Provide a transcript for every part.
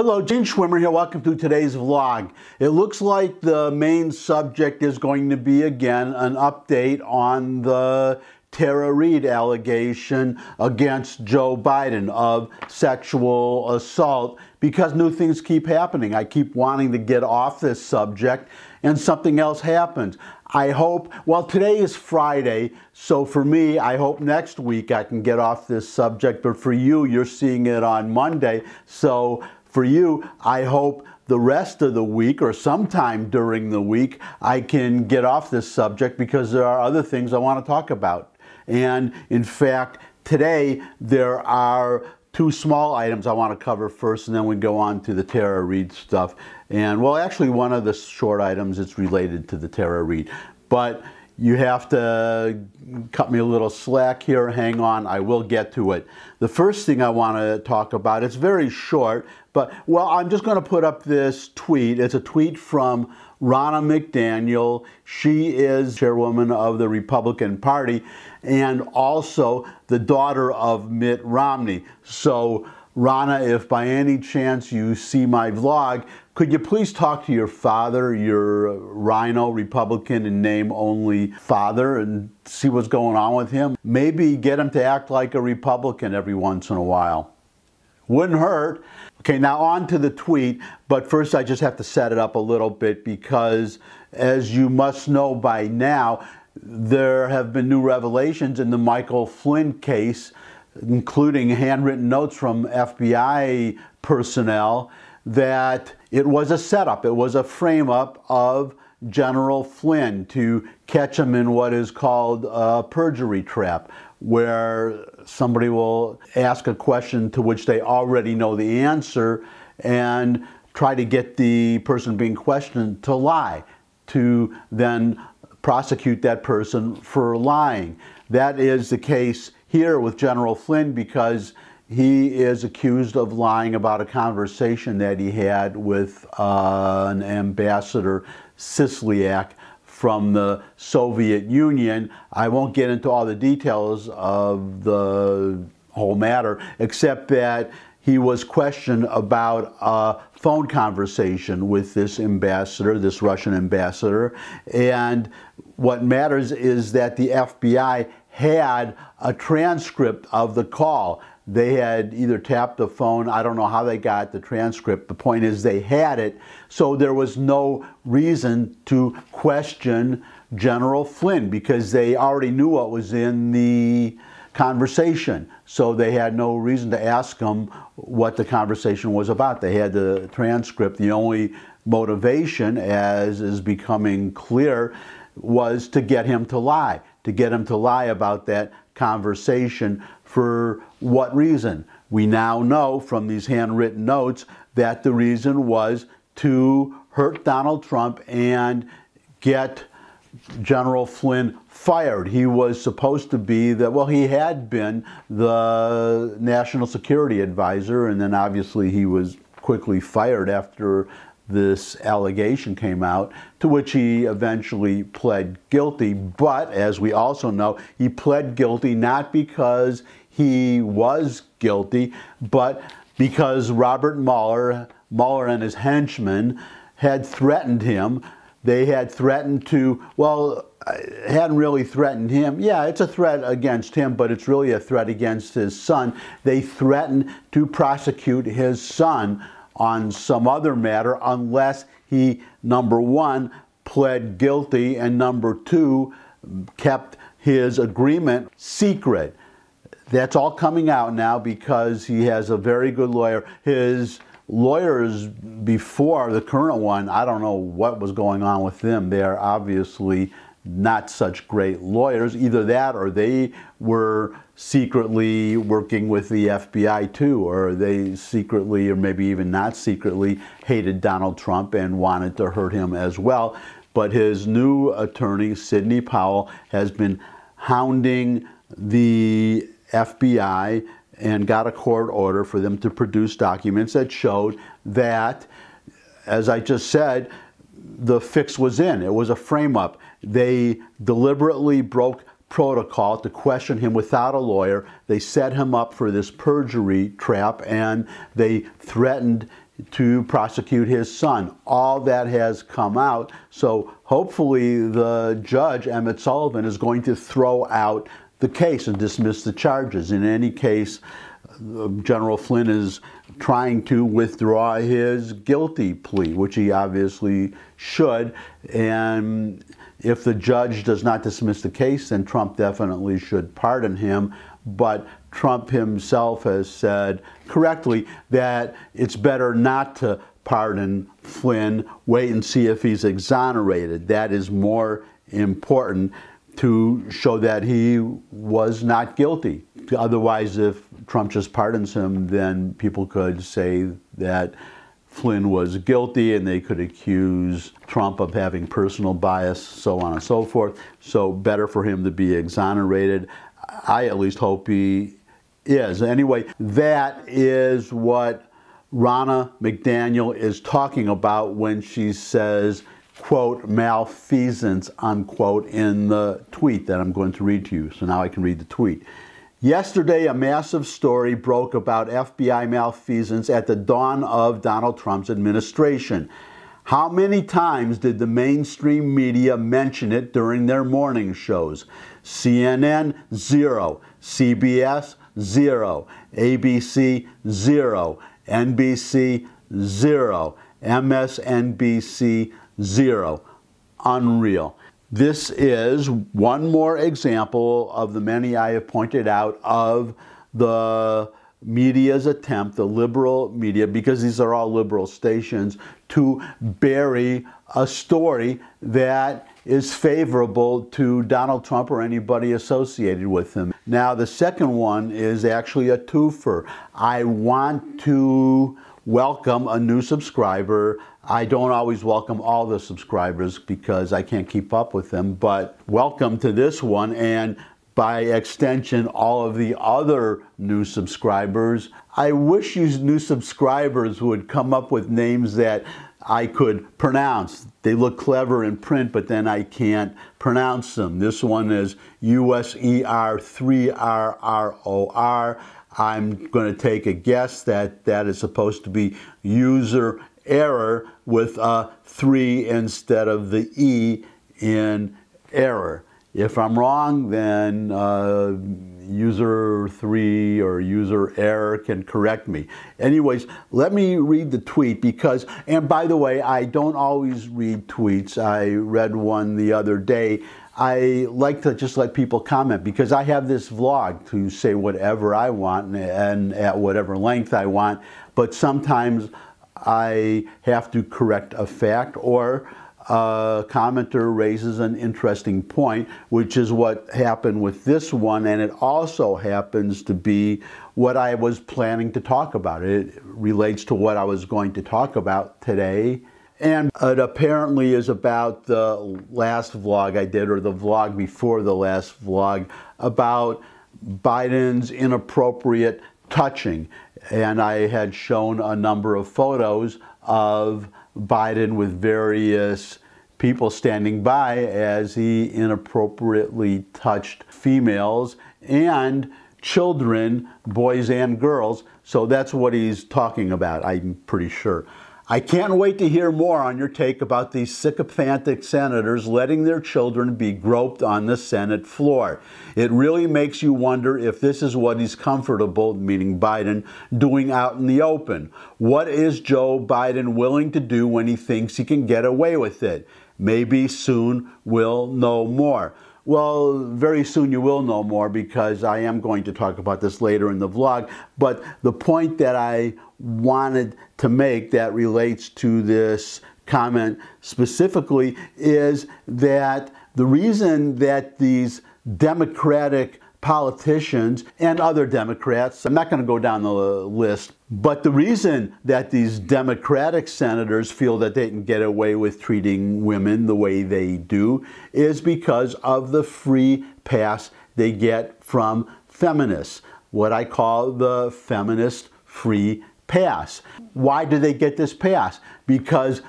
Hello, Gene Schwimmer here. Welcome to today's vlog. It looks like the main subject is going to be, again, an update on the Reade allegation against Joe Biden of sexual assault, because new things keep happening. I keep wanting to get off this subject and something else happens. I hope, well, today is Friday, so for me, I hope next week I can get off this subject, but for you, you're seeing it on Monday, so for you, I hope the rest of the week or sometime during the week I can get off this subject, because there are other things I want to talk about. And in fact, today there are two small items I want to cover first, and then we go on to the Tara Reade stuff. And well, actually one of the short items is related to the Tara Reade. But you have to cut me a little slack here. Hang on, I will get to it. The first thing I want to talk about, it's very short, but well, I'm just going to put up this tweet. It's a tweet from Ronna McDaniel. She is chairwoman of the Republican Party and also the daughter of Mitt Romney. So Ronna, if by any chance you see my vlog, could you please talk to your father, your rhino Republican in name only father, and see what's going on with him? Maybe get him to act like a Republican every once in a while. Wouldn't hurt. Okay, now on to the tweet, but first I just have to set it up a little bit, because as you must know by now, there have been new revelations in the Michael Flynn case, including handwritten notes from FBI personnel, that it was a setup, it was a frame-up of General Flynn to catch him in what is called a perjury trap, where somebody will ask a question to which they already know the answer and try to get the person being questioned to lie, to then prosecute that person for lying. That is the case here with General Flynn, because he is accused of lying about a conversation that he had with an ambassador, Kislyak, from the Soviet Union. I won't get into all the details of the whole matter, except that he was questioned about a phone conversation with this ambassador, this Russian ambassador, and what matters is that the FBI had a transcript of the call. They had either tapped the phone, I don't know how they got the transcript, the point is they had it, so there was no reason to question General Flynn, because they already knew what was in the conversation, so they had no reason to ask him what the conversation was about. They had the transcript. The only motivation, as is becoming clear, was to get him to lie about that conversation. For what reason? We now know from these handwritten notes that the reason was to hurt Donald Trump and get General Flynn fired. He was supposed to be he had been the national security advisor, and then obviously he was quickly fired after this allegation came out, to which he eventually pled guilty. But as we also know, he pled guilty not because he was guilty, but because Robert Mueller and his henchmen had threatened him. They had threatened to, well, hadn't really threatened him. Yeah, it's a threat against him, but it's really a threat against his son. They threatened to prosecute his son on some other matter unless he, number one, pled guilty, and number two, kept his agreement secret. That's all coming out now because he has a very good lawyer. His lawyers before the current one, I don't know what was going on with them. They are obviously not such great lawyers. Either that, or they were secretly working with the FBI too, or they secretly, or maybe even not secretly, hated Donald Trump and wanted to hurt him as well. But his new attorney, Sidney Powell, has been hounding the FBI and got a court order for them to produce documents that showed that, as I just said, the fix was in. It was a frame-up. They deliberately broke protocol to question him without a lawyer. They set him up for this perjury trap, and they threatened to prosecute his son. All that has come out, so hopefully the judge, Emmett Sullivan, is going to throw out the case and dismiss the charges. In any case, General Flynn is trying to withdraw his guilty plea, which he obviously should, and if the judge does not dismiss the case, then Trump definitely should pardon him. But Trump himself has said correctly that it's better not to pardon Flynn, wait and see if he's exonerated. That is more important to show that he was not guilty. Otherwise, if Trump just pardons him, then people could say that Flynn was guilty and they could accuse Trump of having personal bias, so on and so forth. So better for him to be exonerated. I at least hope he is. Anyway, that is what Ronna McDaniel is talking about when she says, quote, malfeasance, unquote, in the tweet that I'm going to read to you. So now I can read the tweet. Yesterday, a massive story broke about FBI malfeasance at the dawn of Donald Trump's administration. How many times did the mainstream media mention it during their morning shows? CNN, 0. CBS, 0. ABC, 0. NBC, 0. MSNBC, 0. Unreal. This is one more example of the many I have pointed out of the media's attempt, the liberal media, because these are all liberal stations, to bury a story that is favorable to Donald Trump or anybody associated with him. Now, the second one is actually a twofer. I want to welcome a new subscriber. I don't always welcome all the subscribers because I can't keep up with them, but welcome to this one, and by extension, all of the other new subscribers. I wish you new subscribers would come up with names that I could pronounce. They look clever in print, but then I can't pronounce them. This one is USER3RROR. I'm going to take a guess that that is supposed to be user error with a 3 instead of the E in error. If I'm wrong, then user 3 or user error can correct me. Anyways, let me read the tweet because, and by the way, I don't always read tweets. I read one the other day. I like to just let people comment because I have this vlog to say whatever I want and at whatever length I want, but sometimes I have to correct a fact or a commenter raises an interesting point, which is what happened with this one, and it also happens to be what I was planning to talk about. It relates to what I was going to talk about today, and it apparently is about the last vlog I did, or the vlog before the last vlog, about Biden's inappropriate touching. And I had shown a number of photos of Biden with various people standing by as he inappropriately touched females and children, boys and girls. So that's what he's talking about, I'm pretty sure. I can't wait to hear more on your take about these sycophantic senators letting their children be groped on the Senate floor. It really makes you wonder if this is what he's comfortable, meaning Biden, doing out in the open. What is Joe Biden willing to do when he thinks he can get away with it? Maybe soon we'll know more. Well, very soon you will know more because I am going to talk about this later in the vlog. But the point that I wanted to make that relates to this comment specifically is that the reason that these Democratic politicians and other Democrats, I'm not going to go down the list, but the reason that these Democratic senators feel that they can get away with treating women the way they do is because of the free pass they get from feminists, what I call the feminist free pass. Why do they get this pass? Because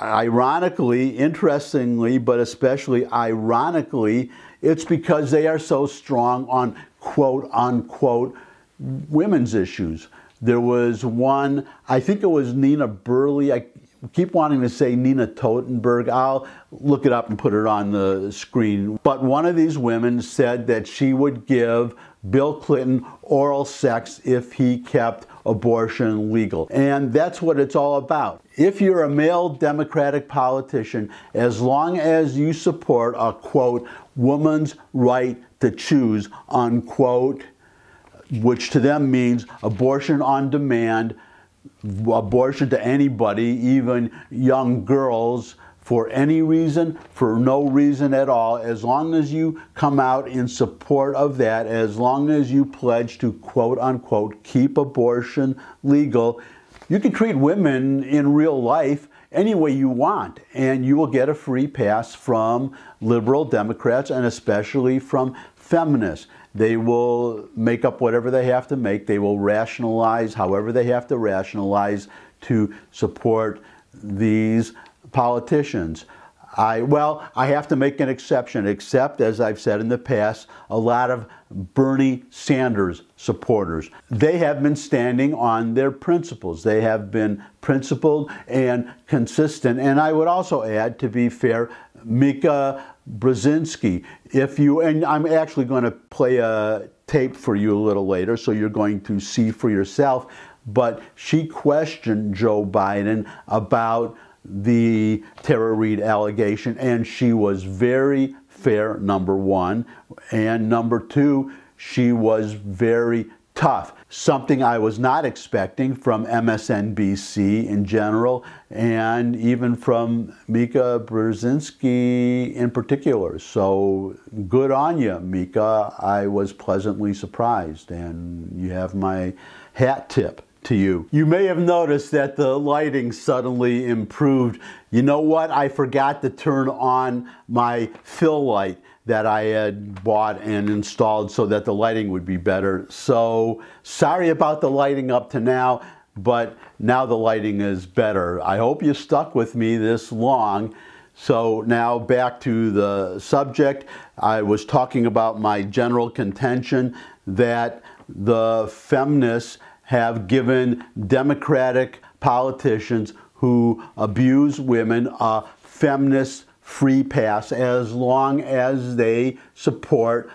ironically, interestingly, but especially ironically, it's because they are so strong on quote unquote women's issues. There was one, I think it was Nina Burley. I keep wanting to say Nina Totenberg. I'll look it up and put it on the screen. But one of these women said that she would give Bill Clinton oral sex if he kept abortion legal. And that's what it's all about. If you're a male Democratic politician, as long as you support a, quote, woman's right to choose, unquote, which to them means abortion on demand, abortion to anybody, even young girls, for any reason, for no reason at all, as long as you come out in support of that, as long as you pledge to, quote unquote, keep abortion legal, you can treat women in real life any way you want, and you will get a free pass from liberal Democrats and especially from feminists. They will make up whatever they have to make. They will rationalize however they have to rationalize to support these politicians. I have to make an exception, except, as I've said in the past, a lot of Bernie Sanders supporters. They have been standing on their principles. They have been principled and consistent. And I would also add, to be fair, Mika Brzezinski. And I'm actually going to play a tape for you a little later, so you're going to see for yourself. But she questioned Joe Biden about the Tara Reade allegation, and she was very fair, number one, and number two, she was very tough. Something I was not expecting from MSNBC in general, and even from Mika Brzezinski in particular. So good on you, Mika. I was pleasantly surprised, and you have my hat tip to you. You may have noticed that the lighting suddenly improved. You know what? I forgot to turn on my fill light that I had bought and installed so that the lighting would be better. So sorry about the lighting up to now, but now the lighting is better. I hope you stuck with me this long. So now back to the subject. I was talking about my general contention that the feminists have given Democratic politicians who abuse women a feminist free pass as long as they support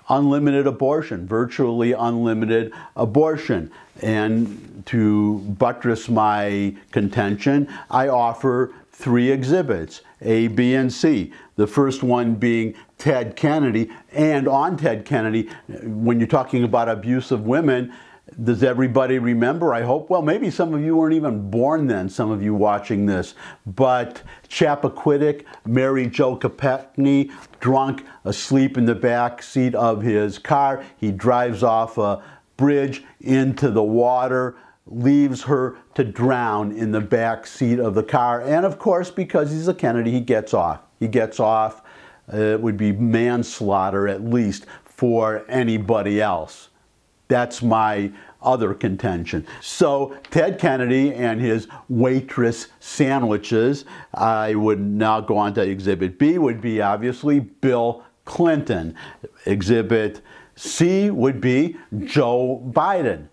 unlimited abortion, virtually unlimited abortion. And to buttress my contention, I offer 3 exhibits, A, B, and C. The first one being Ted Kennedy. And on Ted Kennedy, when you're talking about abuse of women, does everybody remember? I hope. Well, maybe some of you weren't even born then, some of you watching this. But Chappaquiddick, Mary Jo Kopechne, drunk, asleep in the back seat of his car. He drives off a bridge into the water, leaves her to drown in the back seat of the car. And of course, because he's a Kennedy, he gets off. He gets off. It would be manslaughter at least for anybody else. That's my other contention. So Ted Kennedy and his waitress sandwiches. I would now go on to Exhibit B, would be obviously Bill Clinton. Exhibit C would be Joe Biden.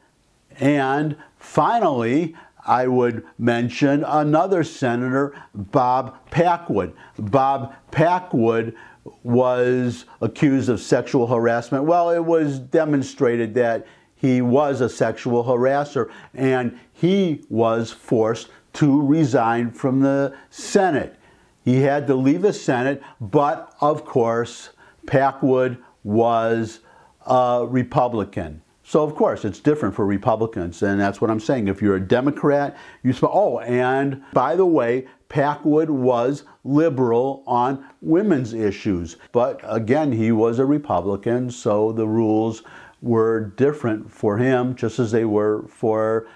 And finally, I would mention another senator, Bob Packwood. Bob Packwood was accused of sexual harassment. Well, it was demonstrated that he was a sexual harasser, and he was forced to resign from the Senate. He had to leave the Senate, but of course, Packwood was a Republican. So of course, it's different for Republicans, and that's what I'm saying. If you're a Democrat, and by the way, Packwood was liberal on women's issues. But again, he was a Republican, so the rules were different for him, just as they were for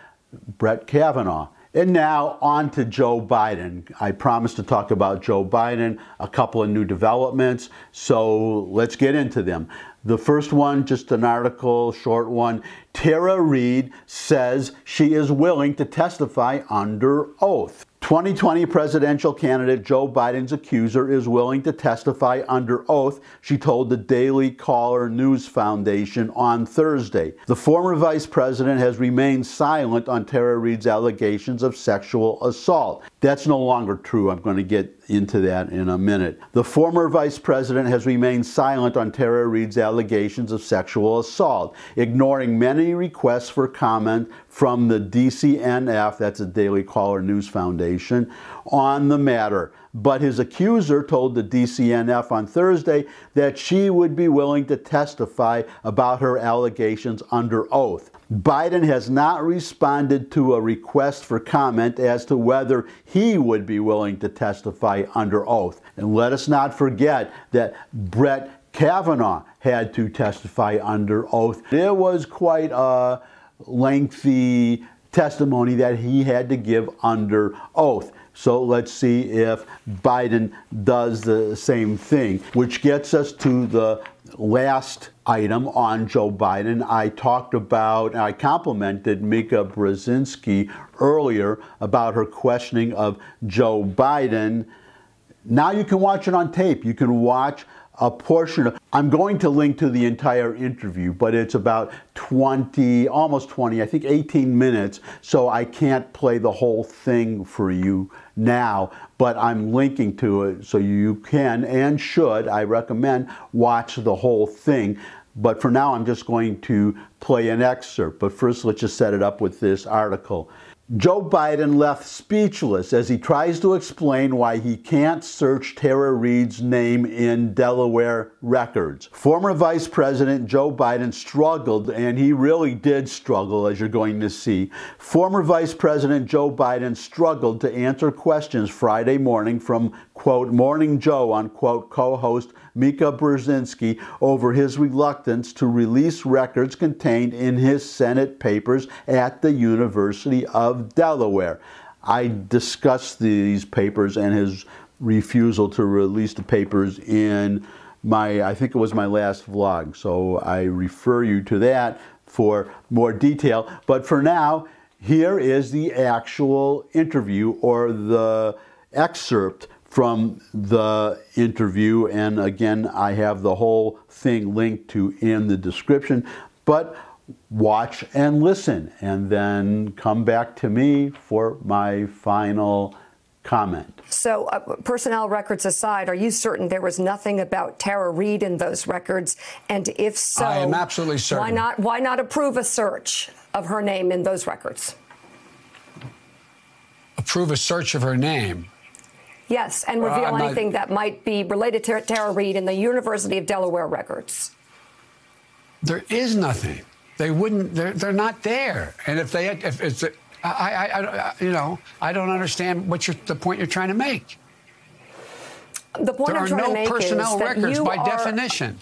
Brett Kavanaugh. And now on to Joe Biden. I promised to talk about Joe Biden, a couple of new developments, so let's get into them. The first one, just an article, short one. Tara Reade says she is willing to testify under oath. 2020 presidential candidate Joe Biden's accuser is willing to testify under oath, she told the Daily Caller News Foundation on Thursday. The former vice president has remained silent on Tara Reade's allegations of sexual assault. That's no longer true. I'm going to get into that in a minute. The former vice president has remained silent on Tara Reade's allegations of sexual assault, ignoring many requests for comment from the DCNF, that's the Daily Caller News Foundation, on the matter. But his accuser told the DCNF on Thursday that she would be willing to testify about her allegations under oath. Biden has not responded to a request for comment as to whether he would be willing to testify under oath. And let us not forget that Brett Kavanaugh had to testify under oath. It was quite a lengthy testimony that he had to give under oath. So let's see if Biden does the same thing, which gets us to the last item on Joe Biden. I complimented Mika Brzezinski earlier about her questioning of Joe Biden. Now you can watch it on tape. You can watch a portion of, I'm going to link to the entire interview, but it's about 20, almost 20, I think 18 minutes, so I can't play the whole thing for you now, but I'm linking to it so you can and should, I recommend, watch the whole thing. But for now, I'm just going to play an excerpt. But first, let's just set it up with this article. Joe Biden left speechless as he tries to explain why he can't search Tara Reade's name in Delaware records. Former Vice President Joe Biden struggled, and he really did struggle, as you're going to see. Former Vice President Joe Biden struggled to answer questions Friday morning from, quote, Morning Joe, unquote, co-host Mika Brzezinski over his reluctance to release records contained in his Senate papers at the University of Delaware. I discussed these papers and his refusal to release the papers in I think it was my last vlog, so I refer you to that for more detail. But for now, here is the actual interview, or the excerpt from the interview, and again, I have the whole thing linked to in the description, but watch and listen, and then come back to me for my final comment. So, personnel records aside, are you certain there was nothing about Tara Reade in those records? And if so, I am absolutely certain. Why not approve a search of her name in those records? Approve a search of her name? Yes, and reveal anything that might be related to Tara Reade in the University of Delaware records. There is nothing. They wouldn't. They're not there. And if they, if it's, I don't understand the point you're trying to make. The point I'm trying to make is that there are no personnel records by definition.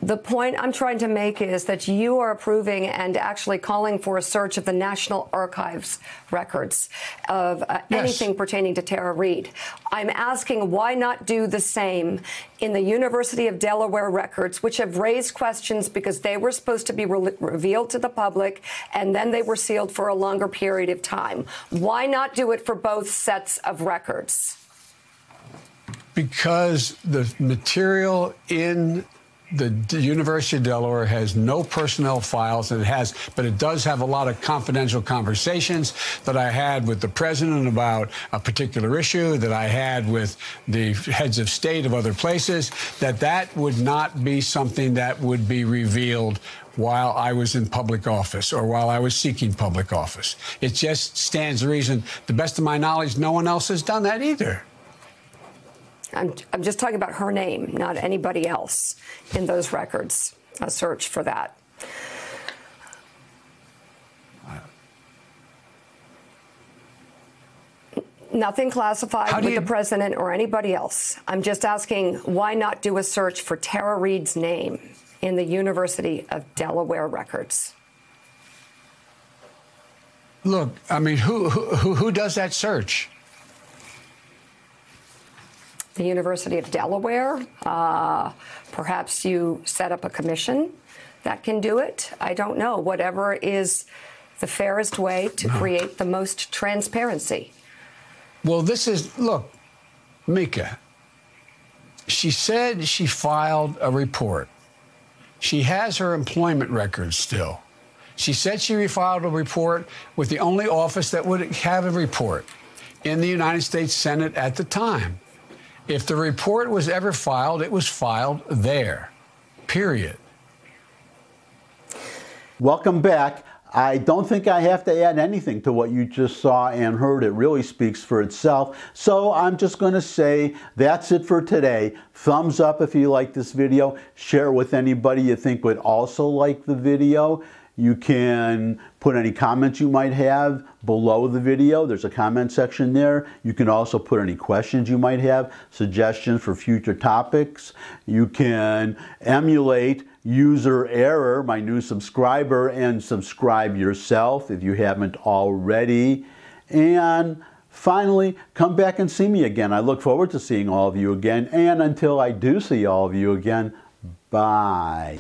The point I'm trying to make is that you are approving and actually calling for a search of the National Archives records of anything pertaining to Tara Reade. I'm asking why not do the same in the University of Delaware records, which have raised questions because they were supposed to be revealed to the public and then they were sealed for a longer period of time. Why not do it for both sets of records? Because the material in the University of Delaware has no personnel files, but it does have a lot of confidential conversations that I had with the president about a particular issue, that I had with the heads of state of other places, that would not be something that would be revealed while I was in public office or while I was seeking public office. It just stands to reason, to the best of my knowledge, no one else has done that either. I'm just talking about her name, not anybody else in those records. A search for that. Nothing classified with the president or anybody else. I'm just asking, why not do a search for Tara Reade's name in the University of Delaware records? Look, I mean, who does that search? The University of Delaware. Perhaps you set up a commission that can do it. I don't know. Whatever is the fairest way to create the most transparency. Well, this is, look, Mika, she said she filed a report. She has her employment records still. She said she refiled a report with the only office that would have a report in the United States Senate at the time. If the report was ever filed, it was filed there, period. Welcome back. I don't think I have to add anything to what you just saw and heard. It really speaks for itself. So I'm just going to say that's it for today. Thumbs up if you like this video. Share it with anybody you think would also like the video. You can put any comments you might have below the video. There's a comment section there. You can also put any questions you might have, suggestions for future topics. You can emulate User Error, my new subscriber, and subscribe yourself if you haven't already. And finally, come back and see me again. I look forward to seeing all of you again. And until I do see all of you again, bye.